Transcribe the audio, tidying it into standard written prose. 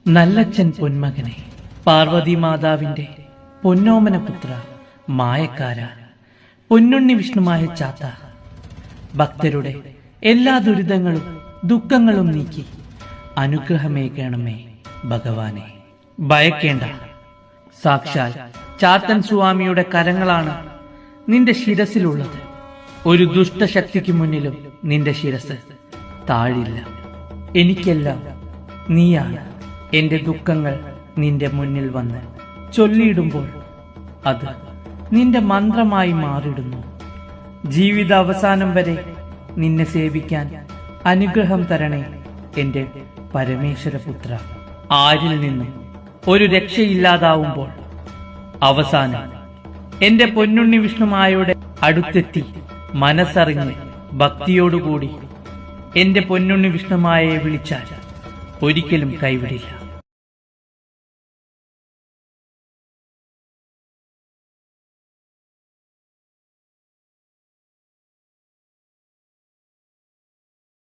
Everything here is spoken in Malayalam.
നല്ലച്ഛൻ പൊന്മകനെ, പാർവതി മാതാവിന്റെ പൊന്നോമന പുത്ര, മായക്കാര, പൊന്നുണ്ണി വിഷ്ണുമായ ചാത്ത, ഭക്തരുടെ എല്ലാ ദുരിതങ്ങളും ദുഃഖങ്ങളും നീക്കി അനുഗ്രഹമേകണമേ ഭഗവാനെ. ഭയക്കേണ്ട, സാക്ഷാൽ ചാത്തൻ സ്വാമിയുടെ കരങ്ങളാണ് നിന്റെ ശിരസിലുള്ളത്. ഒരു ദുഷ്ടശക്തിക്ക് മുന്നിലും നിന്റെ ശിരസ് താഴില്ല. എനിക്കെല്ലാം നീയാണ്. എന്റെ ദുഃഖങ്ങൾ നിന്റെ മുന്നിൽ വന്ന് ചൊല്ലിയിടുമ്പോൾ അത് നിന്റെ മന്ത്രമായി മാറിടുന്നു. ജീവിതാവസാനം വരെ നിന്നെ സേവിക്കാൻ അനുഗ്രഹം തരണേ എന്റെ പരമേശ്വരപുത്ര. ആരിൽ നിന്നും ഒരു രക്ഷയില്ലാതാവുമ്പോൾ അവസാനം എന്റെ പൊന്നുണ്ണി വിഷ്ണുമായുടെ അടുത്തെത്തി മനസ്സറിഞ്ഞ് ഭക്തിയോടുകൂടി എന്റെ പൊന്നുണ്ണി വിഷ്ണുമായെ വിളിച്ചാൽ ഒരിക്കലും കൈവിടില്ല.